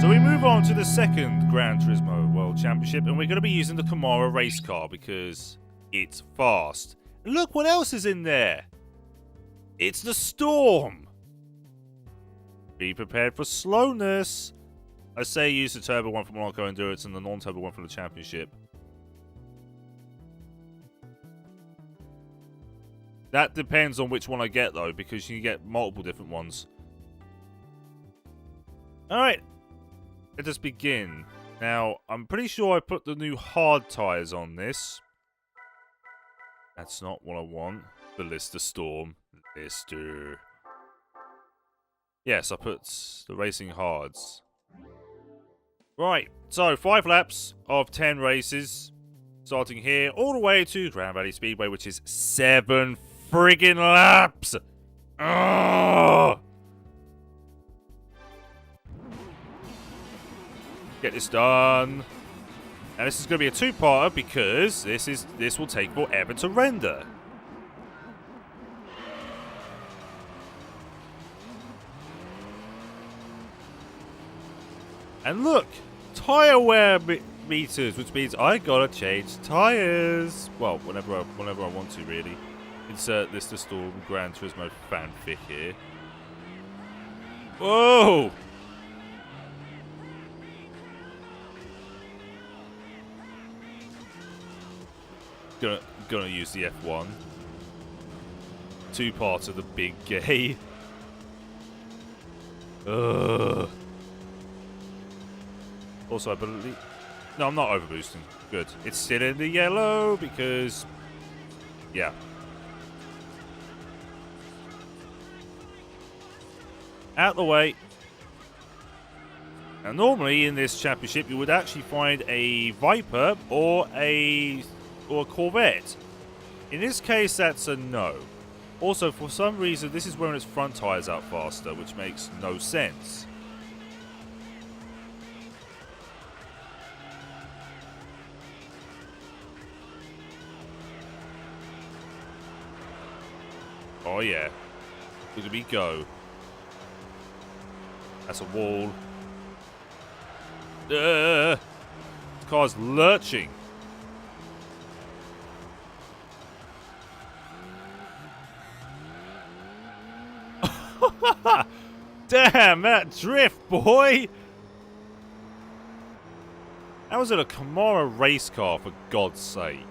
So we move on to the second Gran Turismo World Championship, and we're going to be using the Camaro race car because it's fast. And look what else is in there. It's the Storm. Be prepared for slowness. I say use the turbo one from Monaco Endurance and the non-turbo one from the championship. That depends on which one I get though, because you can get multiple different ones. Alright, let us begin. Now, I'm pretty sure I put the new hard tyres on this. That's not what I want. Ballista Storm. Lister. Yes, I put the racing hards. Right, so 5 laps of 10 races. Starting here all the way to Grand Valley Speedway, which is 7 friggin' laps! Ugh! Get this done. And this is going to be a two-parter because this will take forever to render. And look, tire wear meters, which means I gotta change tires. Well, whenever I want to, really. Insert this to Storm Gran Turismo fanfic here. Whoa! Gonna use the F1. Two parts of the big gay. Ugh. Also, I believe... No, I'm not overboosting. Good. It's still in the yellow because... Yeah. Out the way. Now, normally in this championship, you would actually find a Viper or a Corvette. In this case, that's a no. Also, for some reason, this is wearing its front tires out faster, which makes no sense. Oh yeah. Look at me go. That's a wall. The car's lurching. Damn, that drift, boy! That was in a Camaro race car, for God's sake.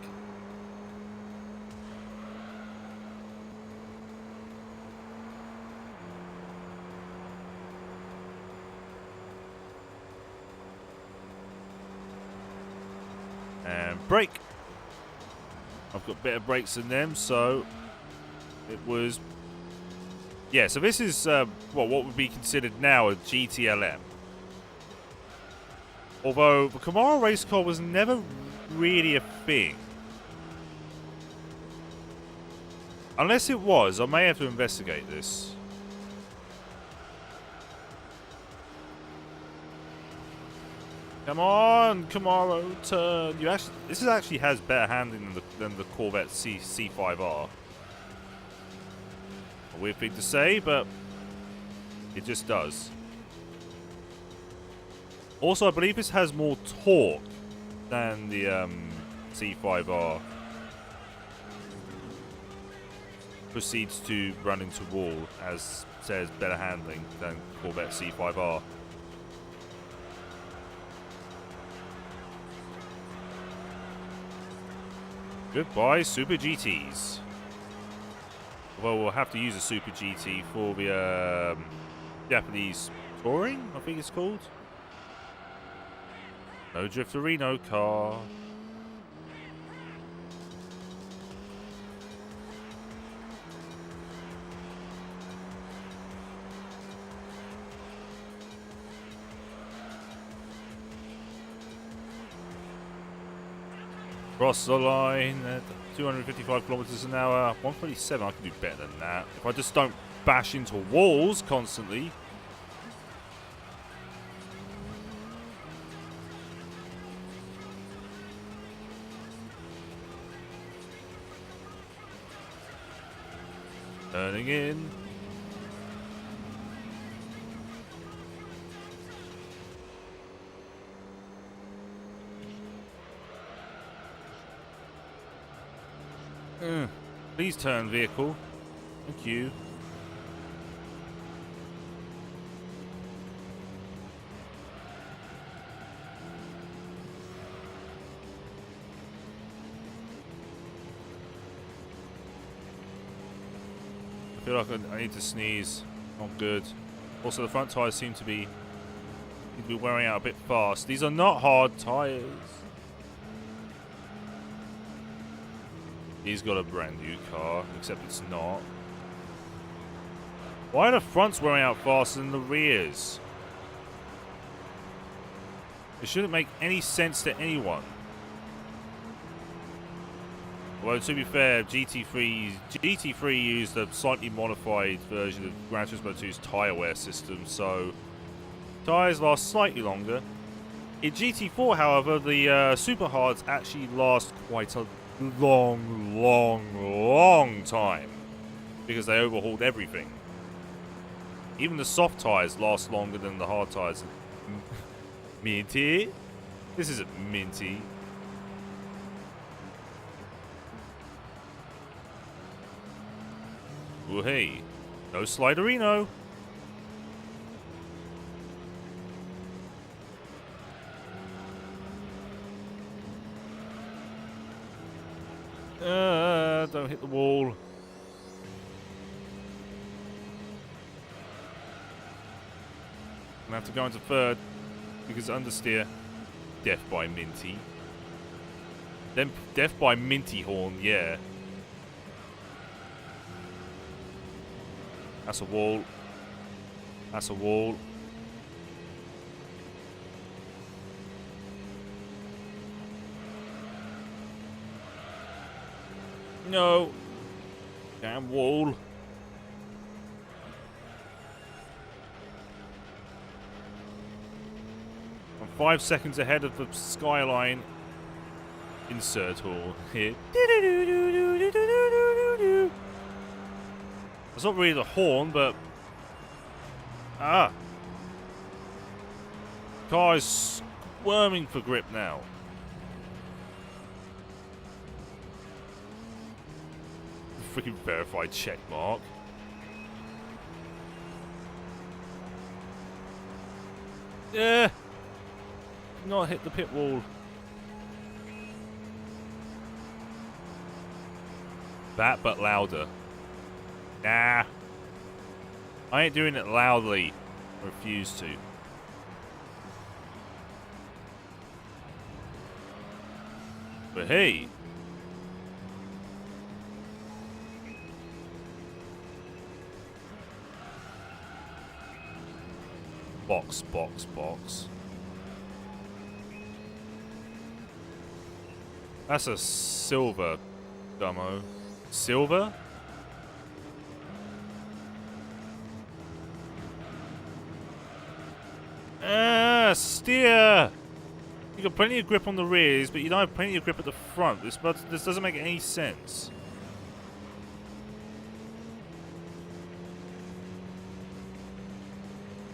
And brake. I've got better brakes than them, so it was... Yeah, so this is what would be considered now a GTLM. Although the Camaro race car was never really a thing. Unless it was, I may have to investigate this. Come on, Camaro, turn. This actually has better handling than the Corvette C5R. A weird thing to say, but it just does. Also, I believe this has more torque than the C5R. Proceeds to run into wall, as says better handling than Corvette C5R. Goodbye, Super GTs. Well, we'll have to use a Super GT for the Japanese Touring, I think it's called. No Drifterino car. Cross the line at 255 kilometers an hour. 127, I can do better than that. If I just don't bash into walls constantly. Turning in. Please turn, vehicle. Thank you. I feel like I need to sneeze. Not good. Also, the front tires seem to be wearing out a bit fast. These are not hard tires. He's got a brand new car, except it's not. Why are the fronts wearing out faster than the rears? It shouldn't make any sense to anyone. Well, to be fair, GT3 used a slightly modified version of Gran Turismo 2's tyre wear system, so tyres last slightly longer. In GT4, however, the super hards actually last quite a long time because they overhauled everything. Even the soft tyres last longer than the hard tyres. Minty? This isn't minty. Oh hey, no sliderino. Don't hit the wall. I'm gonna have to go into third because understeer. Death by Minty. Then death by Minty horn, yeah. That's a wall. That's a wall. No. Damn wall. I'm 5 seconds ahead of the skyline. Insert hall here. It's not really the horn, but... Car is squirming for grip now. Freaking verified check mark. Yeah. Not hit the pit wall. That, but louder. Nah. I ain't doing it loudly. I refuse to. But hey. Box, box, box. That's a silver, dummo. Silver? Steer! You got plenty of grip on the rears, but you don't have plenty of grip at the front. This doesn't make any sense.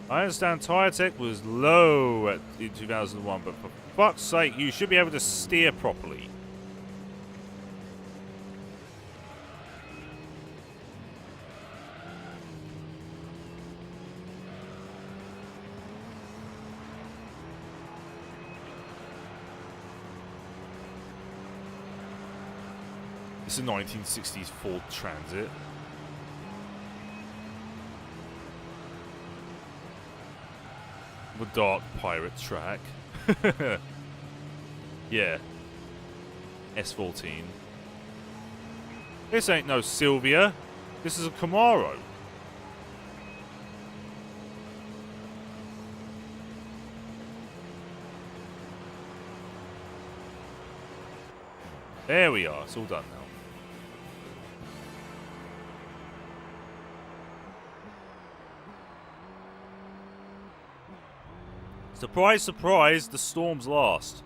I understand tyre tech was low in 2001, but for fuck's sake, you should be able to steer properly. This is a 1960s Ford Transit. The dark pirate track. Yeah. S14. This ain't no Sylvia. This is a Camaro. There we are. It's all done now. Surprise, surprise, the storms last.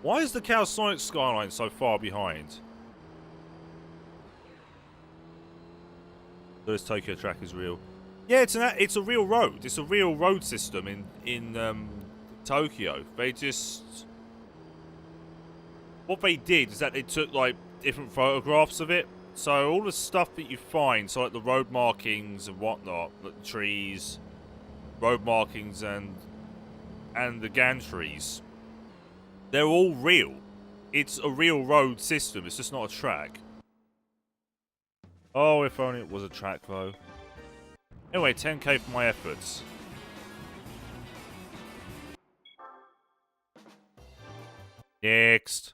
Why is the Calsonic skyline so far behind? This Tokyo track is real. Yeah, it's a real road. It's a real road system in Tokyo. They just what they did is that they took like different photographs of it. So all the stuff that you find, so like the road markings and whatnot, like the trees, road markings and the gantries, they're all real. It's a real road system. It's just not a track. Oh, if only it was a track though. Anyway, 10k for my efforts. Next.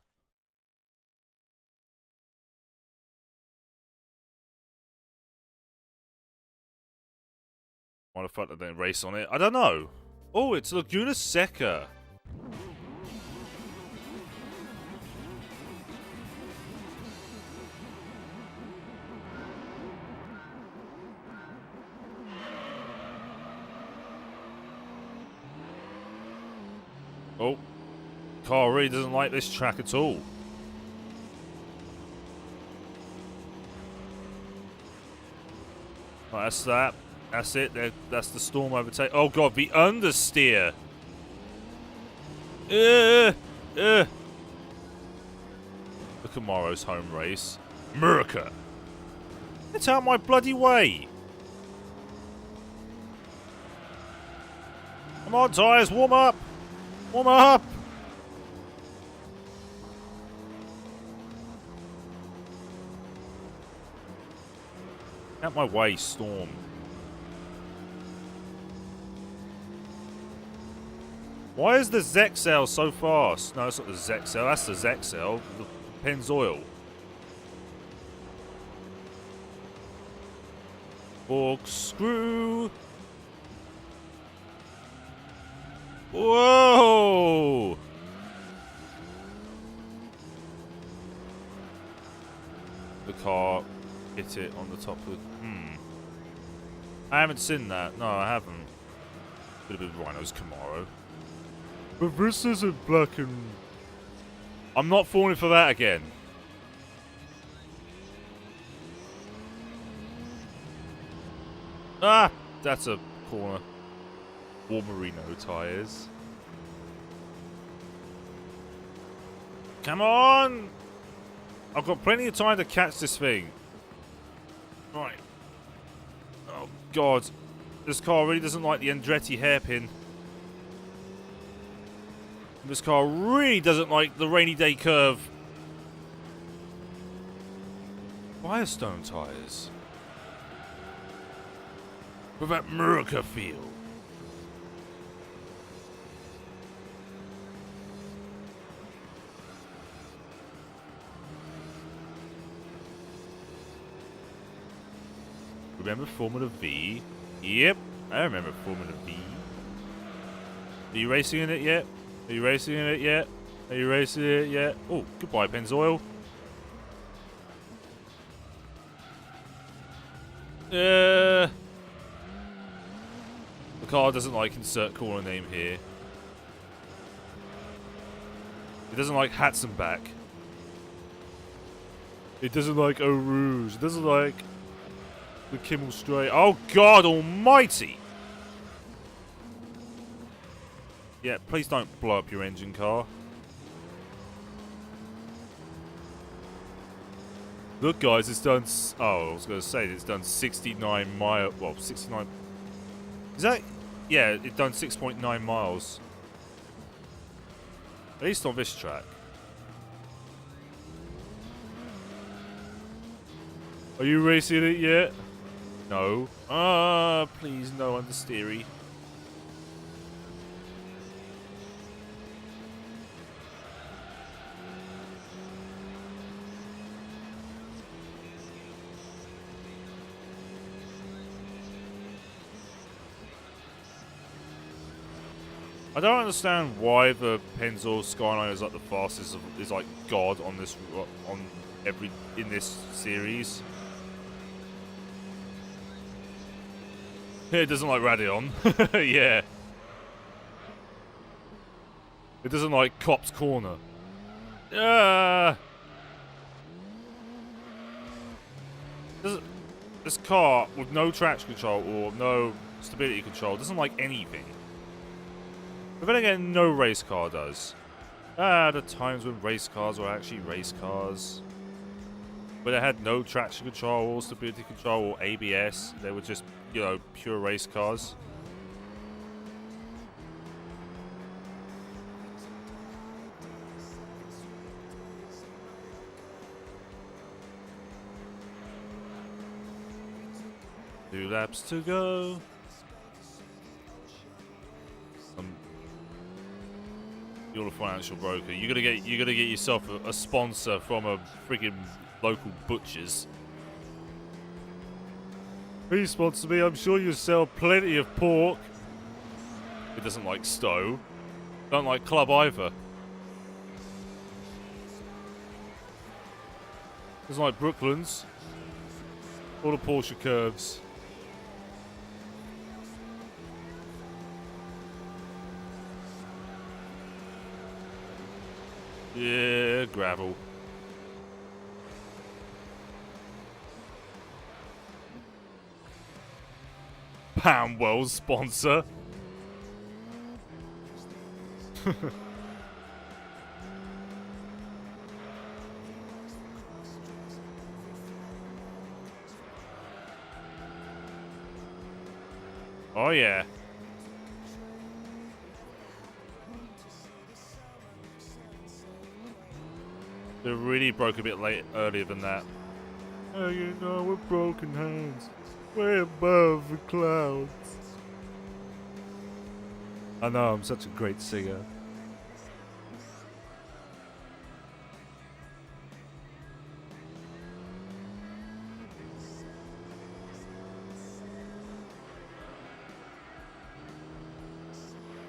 Why the fuck did they race on it? I don't know. Oh, it's Laguna Seca. Oh. Car really doesn't like this track at all. Right, that's that. That's it. That's the storm overtake. Oh god, the understeer. The Camaro's home race. America. Get out my bloody way. Come on, tyres, warm up. Warm up. Out my way, storm. Why is the Zexel so fast? No, it's not the Zexel. That's the Zexel. The Pennzoil. Corkscrew. Whoa! The car hit it on the top of the... I haven't seen that. No, I haven't. Could have been Rhino's Camaro. But this isn't black and... I'm not falling for that again. Ah! That's a corner. Warmerino tyres. Come on! I've got plenty of time to catch this thing. Right. Oh, God. This car really doesn't like the Andretti hairpin. This car really doesn't like the rainy day curve. Firestone tyres. With that Murica feel. Remember Formula V? Yep, I remember Formula V. Are you racing in it yet? Are you racing in it yet? Are you racing in it yet? Oh, goodbye, Pennzoil. The car doesn't like insert corner name here. It doesn't like Hatzenbach. It doesn't like Eau Rouge. It doesn't like the Kimmel Straight. Oh, God almighty! Yeah, please don't blow up your engine, car. Look, guys, it's done... Oh, I was going to say, it's done 69 miles... Well, 69... Is that... Yeah, it's done 6.9 miles. At least on this track. Are you racing it yet? No. Ah, please, no understeery. I don't understand why the Pennzoil Skyline is like the fastest, is like God on this, in this series. It doesn't like Radeon. Yeah. It doesn't like Cop's Corner. This car with no traction control or no stability control doesn't like anything. But then again, no race car does. Ah, the times when race cars were actually race cars. But they had no traction control or stability control or ABS. They were just, you know, pure race cars. Two laps to go. You're a financial broker. You're gonna get yourself a sponsor from a freaking local butcher's. Please sponsor me. I'm sure you sell plenty of pork. It doesn't like Stowe. Don't like Club either. Doesn't like Brooklands. All the Porsche curves. Yeah, gravel. Pamwell's sponsor. Oh yeah. They really broke a bit earlier than that. Oh, you know, we're broken hands. Way above the clouds. I know, I'm such a great singer.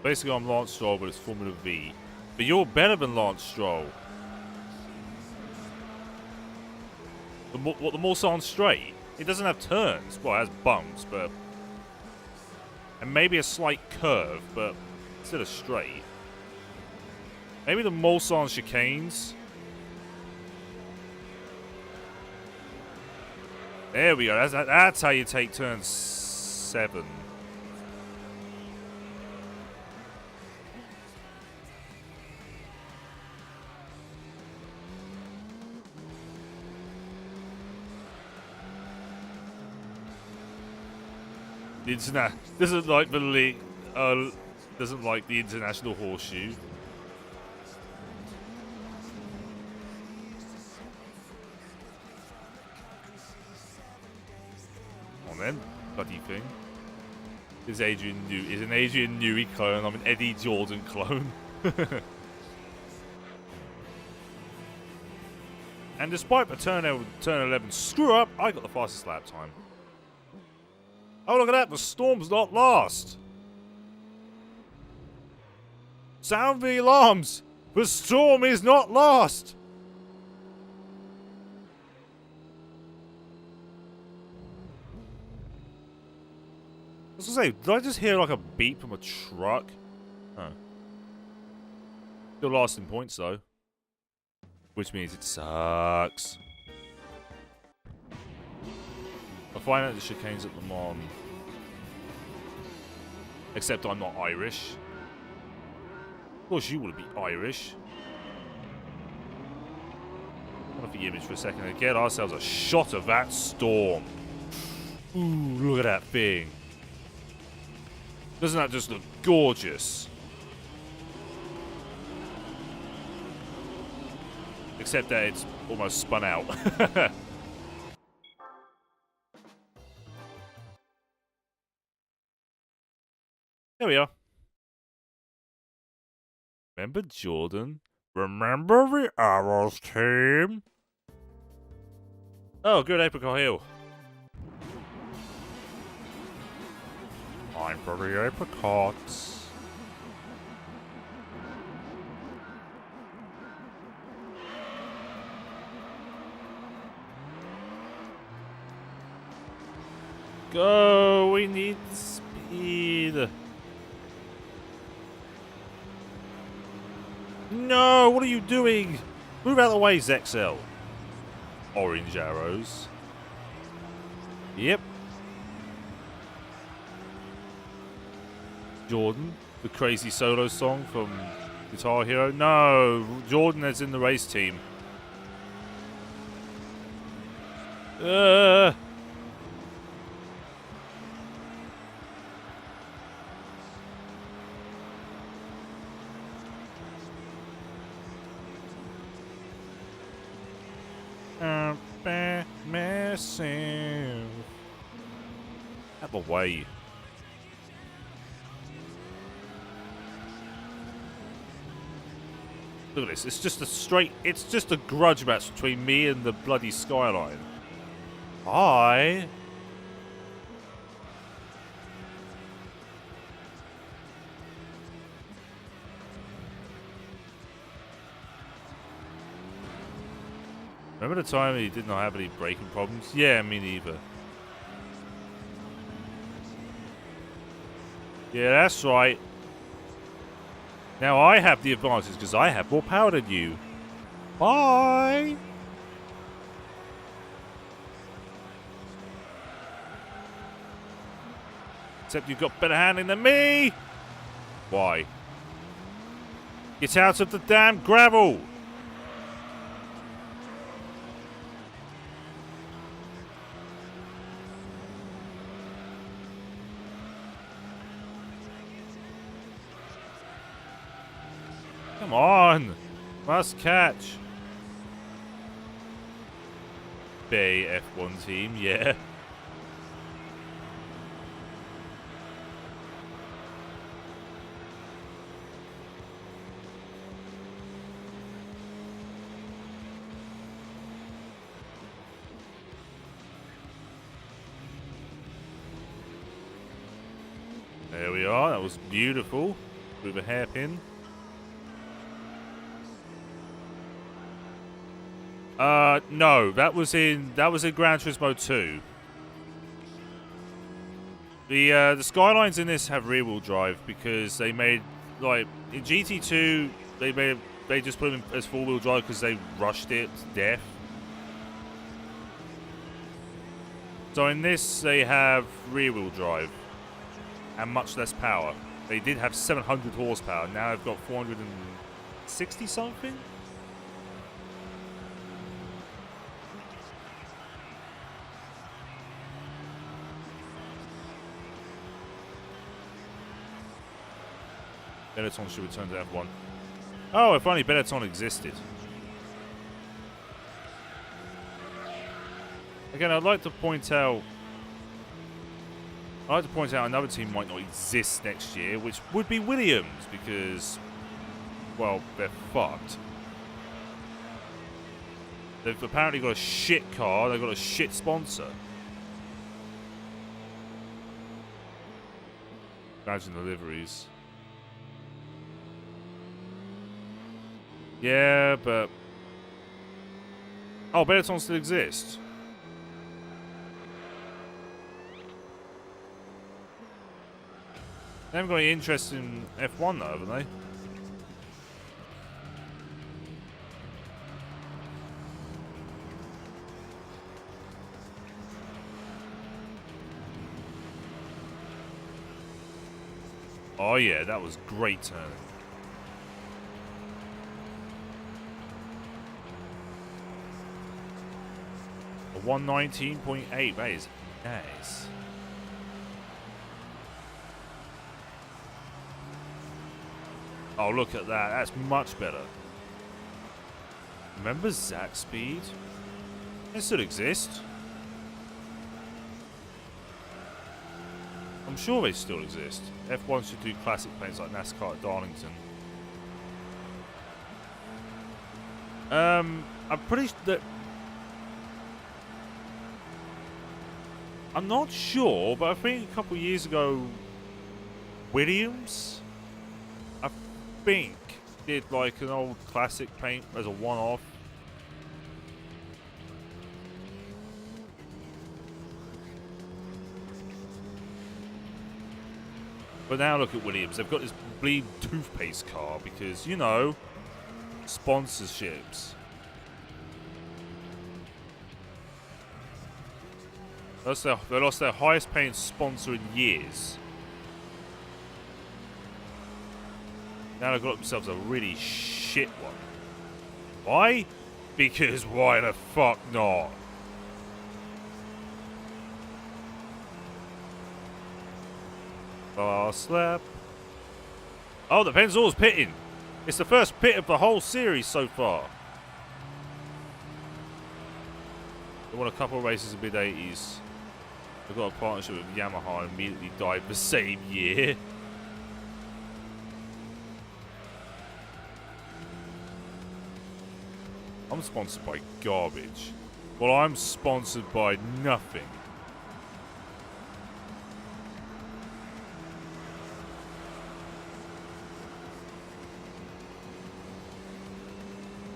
Basically, I'm Lance Stroll, but it's Formula V. But you're better than Lance Stroll. The Mulsanne straight? It doesn't have turns. Well, it has bumps, but... And maybe a slight curve, but still a straight. Maybe the Mulsanne chicanes. There we go. That's how you take turn 7. Doesn't like the league. Doesn't like the international horseshoe. Come on then, bloody thing. Is an Adrian Newey clone. I'm an Eddie Jordan clone. And despite the turn 11 screw up, I got the fastest lap time. Oh, look at that. The storm's not lost. Sound the alarms. The storm is not lost. I was gonna say, did I just hear like a beep from a truck? Huh. Still last in points though. Which means it sucks. I find out the chicanes at Le Mans. Except I'm not Irish. Of course you wouldn't be Irish. Hold on for the image for a second and get ourselves a shot of that storm. Ooh, look at that thing. Doesn't that just look gorgeous? Except that it's almost spun out. There we are. Remember Jordan? Remember the Arrows team? Oh, good, Apricot Hill. Time for the apricots. Go! We need speed. No! What are you doing? Move out of the way, Zexel. Orange arrows. Yep. Jordan, the crazy solo song from Guitar Hero. No, Jordan is in the race team. Massive. Out the way. Look at this. It's just a straight. It's just a grudge match between me and the bloody Skyline. Hi. Remember the time he did not have any braking problems? Yeah, me neither. Yeah, that's right. Now I have the advantage because I have more power than you. Bye! Except you've got better handling than me! Why? Get out of the damn gravel! Come on! Must catch. Bay F1 team, yeah. There we are, that was beautiful. With a hairpin. No, that was in Gran Turismo 2. The Skylines in this have rear-wheel drive because they made, like, in GT2 they just put them as four-wheel drive because they rushed it to death. So in this they have rear-wheel drive and much less power. They did have 700 horsepower. Now they've got 460 something. Benetton should return to F1. Oh, if only Benetton existed. Again, I'd like to point out another team might not exist next year, which would be Williams, because, well, they're fucked. They've apparently got a shit car, they've got a shit sponsor. Imagine the liveries. Yeah, but... Oh, Benetton still exists. They haven't got any interest in F1 though, haven't they? Oh yeah, that was great turning. A 119.8, that is nice. Oh, look at that. That's much better. Remember Zack Speed? It still exists. I'm sure they still exist. F1 should do classic planes like NASCAR at Darlington. I'm pretty that I'm not sure, but I think a couple of years ago, Williams, I think, did like an old classic paint as a one-off. But now look at Williams. They've got this bleed toothpaste car because, you know, sponsorships. They lost their highest paying sponsor in years. Now they've got themselves a really shit one. Why? Because why the fuck not? Last lap. Oh, the Pennzoil's pitting. It's the first pit of the whole series so far. They won a couple of races in mid-80s. They've got a partnership with Yamaha and immediately died the same year. I'm sponsored by garbage. Well, I'm sponsored by nothing.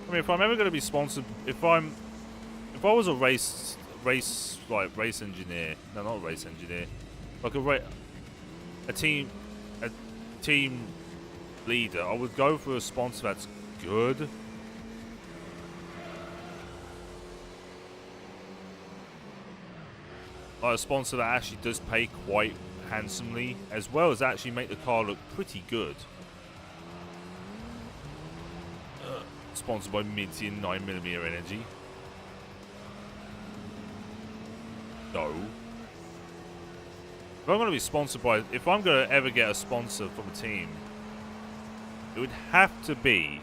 I mean, if I'm ever going to be sponsored, if I was a race engineer, no, not a race engineer, like a team leader, I would go for a sponsor that's good. Like a sponsor that actually does pay quite handsomely, as well as actually make the car look pretty good. Sponsored by Minty and 9mm Energy. No. If I'm going to be sponsored by... If I'm going to ever get a sponsor from a team, it would have to be...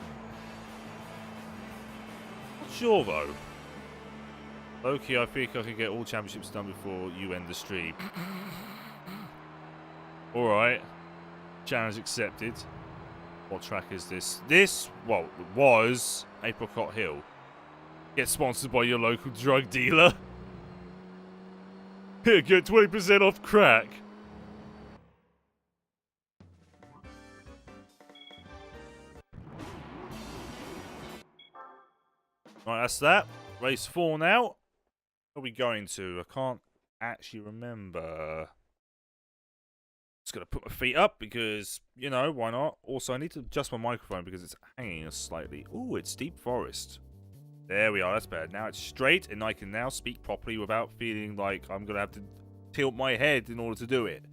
Not sure, though. Loki, I think I can get all championships done before you end the stream. Alright. Challenge accepted. What track is this? This, well, was Apricot Hill. Get sponsored by your local drug dealer. Here, get 20% off crack. Right, that's that. Race 4 now. Where are we going to? I can't actually remember. Just gonna put my feet up because, you know, why not? Also, I need to adjust my microphone because it's hanging slightly. Ooh, it's Deep Forest. There we are, that's better. Now it's straight and I can now speak properly without feeling like I'm gonna have to tilt my head in order to do it.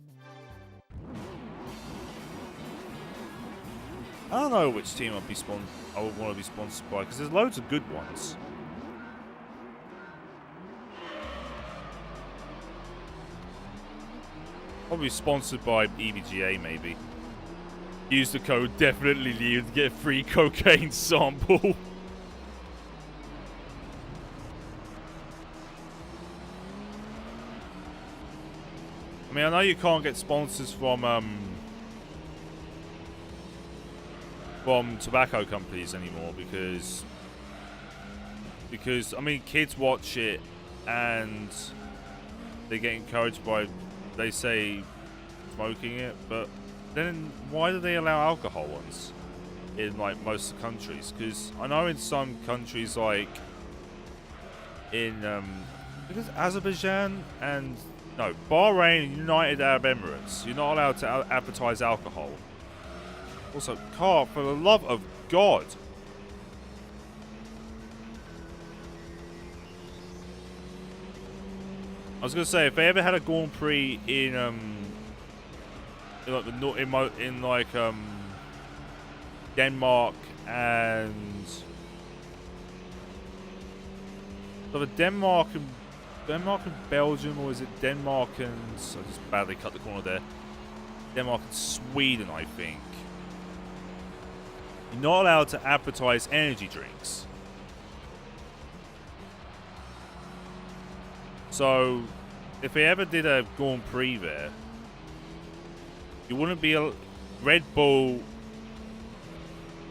I don't know which team I would want to be sponsored by because there's loads of good ones. Probably sponsored by EVGA, maybe. Use the code definitely leave to get a free cocaine sample. I mean, I know you can't get sponsors from tobacco companies anymore because I mean, kids watch it and they get encouraged by, they say, smoking it, but then why do they allow alcohol ones in like most countries? Because I know in some countries, like in because Azerbaijan and no, Bahrain and United Arab Emirates, you're not allowed to advertise alcohol. Also, car, for the love of God. I was gonna say, if they ever had a Grand Prix in Denmark and so the Denmark and Belgium, or is it Denmark and I just badly cut the corner there. Denmark and Sweden, I think. You're not allowed to advertise energy drinks. So, if they ever did a Grand Prix there, you wouldn't be... Red Bull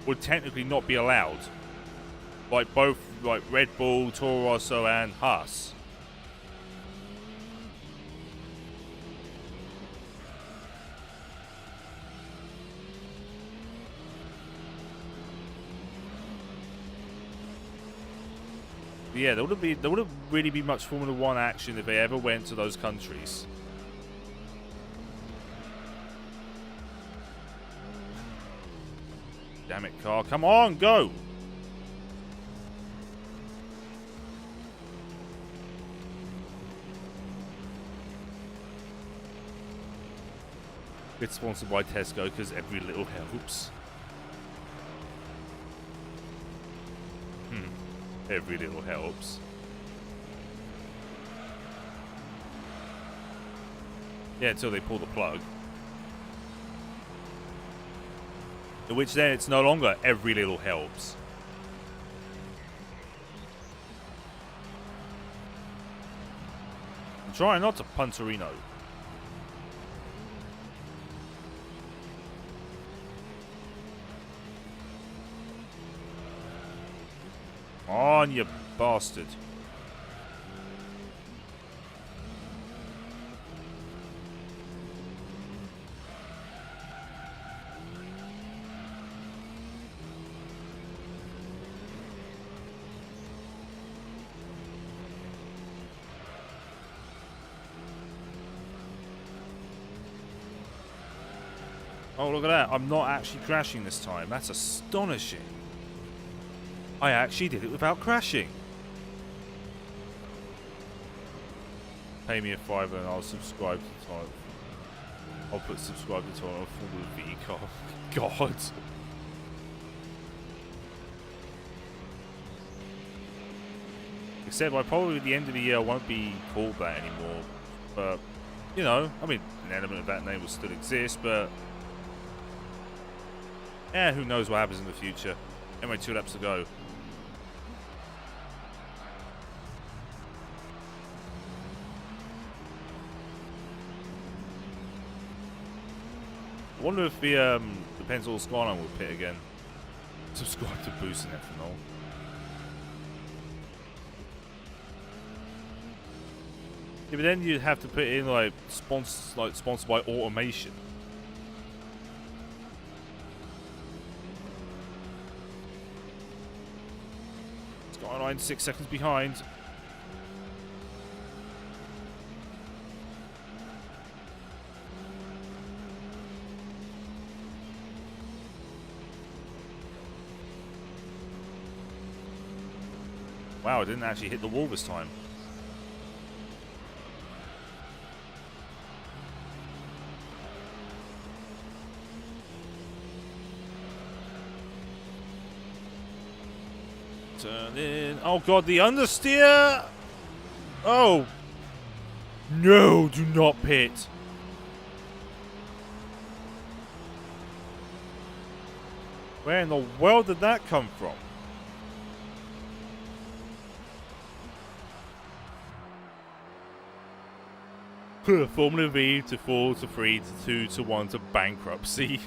would technically not be allowed. Like both, like Red Bull, Toro Rosso and Haas. Yeah, there wouldn't really be much Formula 1 action if they ever went to those countries. Damn it, car. Come on, go! It's sponsored by Tesco because every little helps. Every little helps. Yeah, until they pull the plug. In which then it's no longer every little helps. I'm trying not to Punterino. On, you bastard. Oh, look at that. I'm not actually crashing this time. That's astonishing. I actually did it without crashing. Pay me a $5 and I'll subscribe to time. I'll put subscribe to time on Formula V car. God. Except by probably at the end of the year I won't be called that anymore. But, you know, I mean, an element of that name will still exist, but... yeah, who knows what happens in the future. Anyway, 2 laps to go. I wonder if the Pensacola Skyline will pit again. Subscribe to Boost and Ethanol. Yeah, but then you'd have to put in like sponsored by automation. Skyline 6 seconds behind. Wow, I didn't actually hit the wall this time. Turn in. Oh god, the understeer! Oh! No, do not pit. Where in the world did that come from? Formula V to 4 to 3 to 2 to 1 to bankruptcy.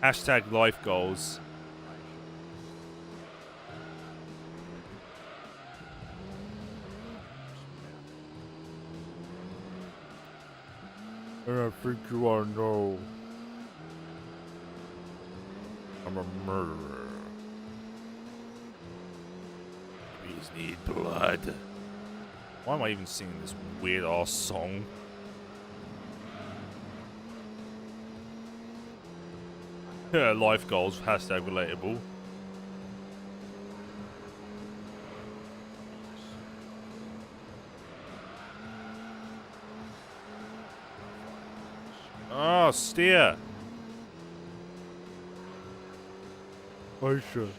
Hashtag life goals. And I think you all know I'm a murderer. Please need blood. Why am I even singing this weird ass song? Life goals, hashtag relatable. Oh, steer. Aisha,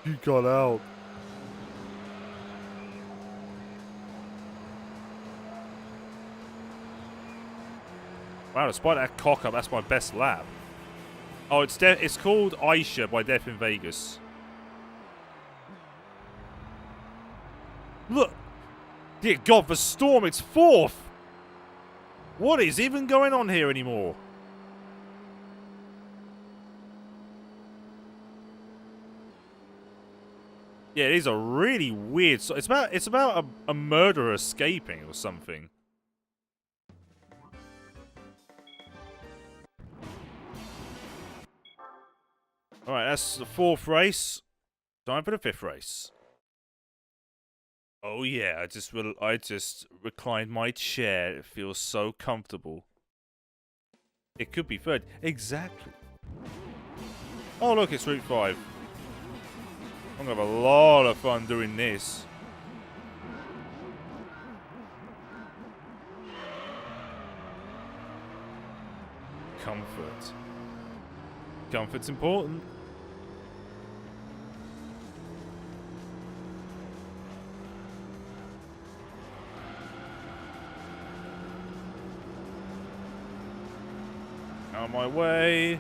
he got out. Wow, despite that cock up, that's my best lap. Oh, it's called Aisha by Death in Vegas. Look! Dear God, the storm, it's 4th! What is even going on here anymore? Yeah, it is a really weird... It's about a murderer escaping or something. Alright, that's the 4th race. Time for the 5th race. Oh yeah, I just reclined my chair. It feels so comfortable. It could be 3rd. Exactly. Oh look, it's Route 5. I'm gonna have a lot of fun doing this. Comfort. Comfort's important. Out of my way.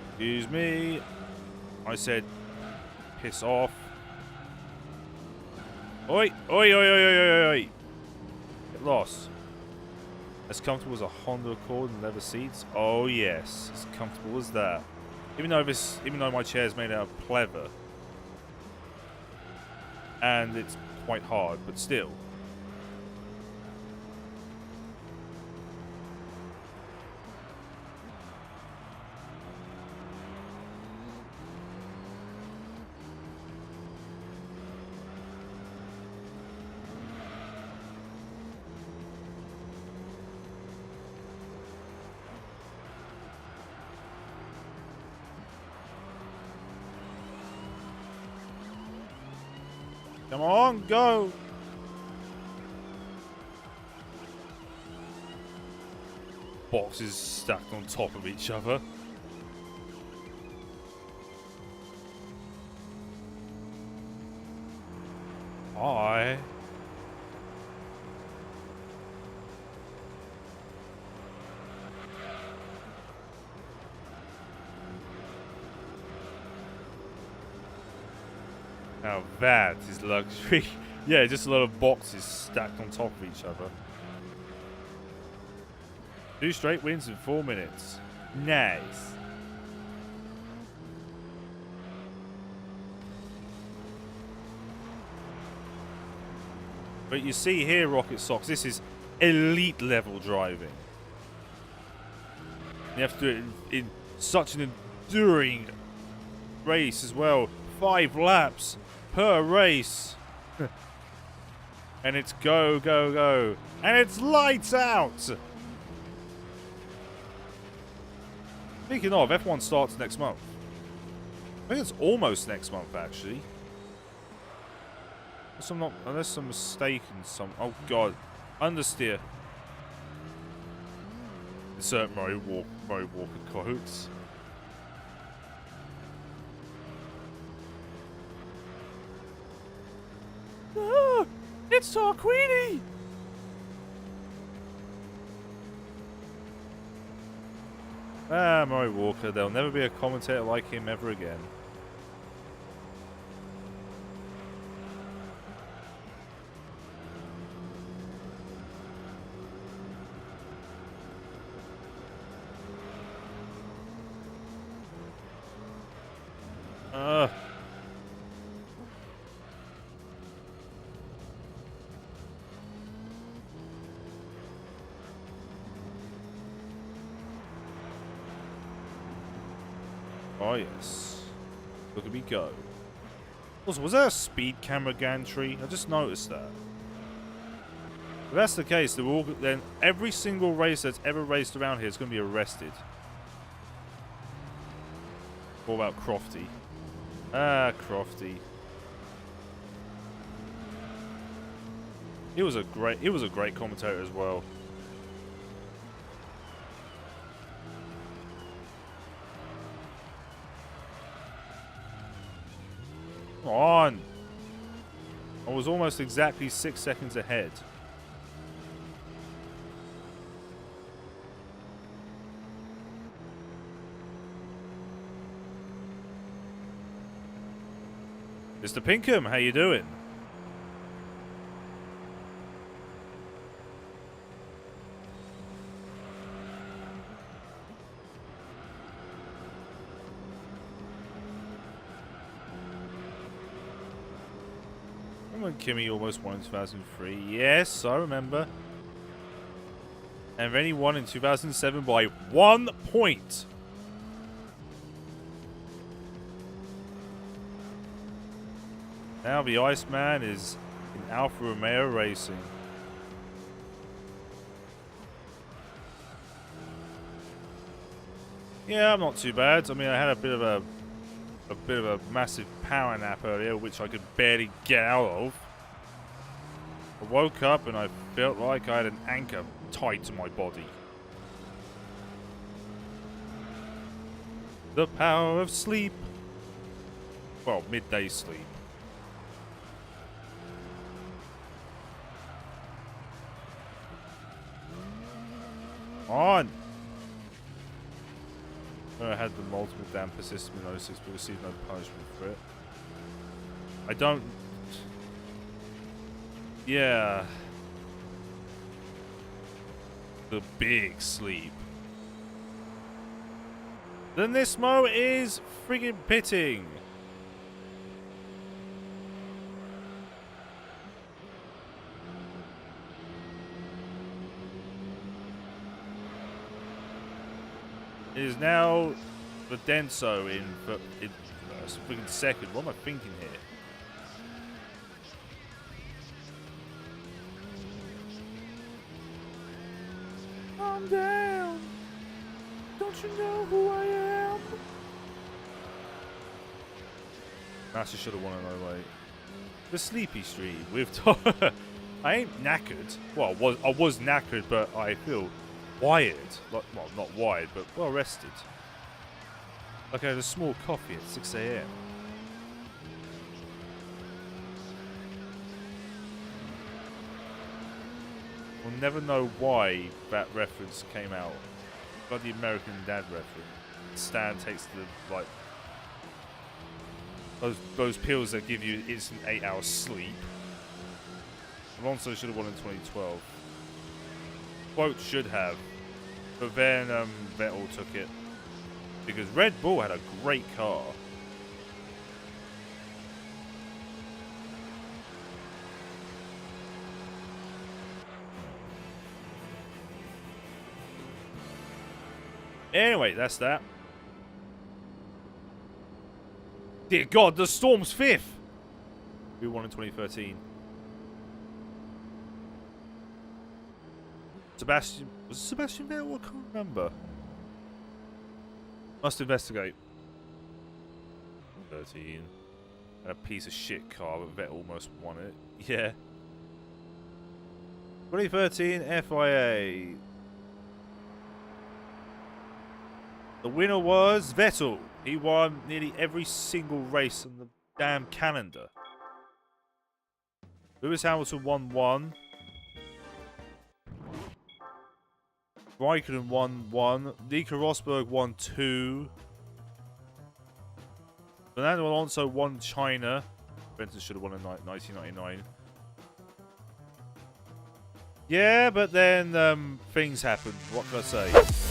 Excuse me. I said, piss off. Oi! Oi, oi, oi, oi, oi, oi! Get lost. As comfortable as a Honda Accord and leather seats? Oh yes, as comfortable as that. Even though my chair is made out of pleather. And it's quite hard, but still. Come on, go! Boxes stacked on top of each other. Hi. Now that is luxury. Yeah, just a lot of boxes stacked on top of each other. 2 straight wins in 4 minutes. Nice. But you see here, Rocket Socks, this is elite level driving. You have to do it in such an enduring race as well. 5 laps per race. And it's go, go, go. And it's lights out! Speaking of, F1 starts next month. I think it's almost next month, actually. Unless I'm mistaken. Oh god. Understeer. Insert Murray Walker quotes. Ah, it's Tarquini! Ah, Murray Walker. There'll never be a commentator like him ever again. Oh then look at me go. Also, was that a speed camera gantry? I just noticed that. If that's the case, then every single race that's ever raced around here is going to be arrested. What about Crofty? Ah, Crofty. He was a great commentator as well. Come on! I was almost exactly 6 seconds ahead. Mr. Pinkham, how you doing? When Kimi almost won in 2003. Yes, I remember. And then he won in 2007 by 1 point. Now the Iceman is in Alfa Romeo Racing. Yeah, I'm not too bad. I mean, I had a bit of a massive power nap earlier, which I could barely get out of. I woke up and I felt like I had an anchor tied to my body. The power of sleep. Well, midday sleep. On! I had the multiple damn persistent in 06 but received no punishment for it. I don't... Yeah. The big sleep. Then this mo is friggin' pitting. It is now the Denso in freaking second. What am I thinking here? I'm down. Don't you know who I am? Master should have won anyway. The Sleepy Street with I ain't knackered. Well, I was knackered, but I feel wired. Like, well, not wired, but well rested. Like I had a small coffee at 6 AM. We'll never know why that reference came out. Got the American Dad reference. Stan takes the, like, those pills that give you instant 8 hours sleep. Alonso should have won in 2012. Quote should have. But then Vettel took it. Because Red Bull had a great car. Anyway, that's that. Dear God, the Storm's 5th! We won in 2013. Was it Sebastian Vettel? I can't remember. Must investigate. 13. And a piece of shit car, but Vettel almost won it. Yeah. 2013 FIA. The winner was Vettel. He won nearly every single race on the damn calendar. Lewis Hamilton won 1. Raikkonen won 1. Nico Rosberg won 2. Fernando Alonso won China. Benton should have won in 1999. Yeah, but then things happened. What can I say?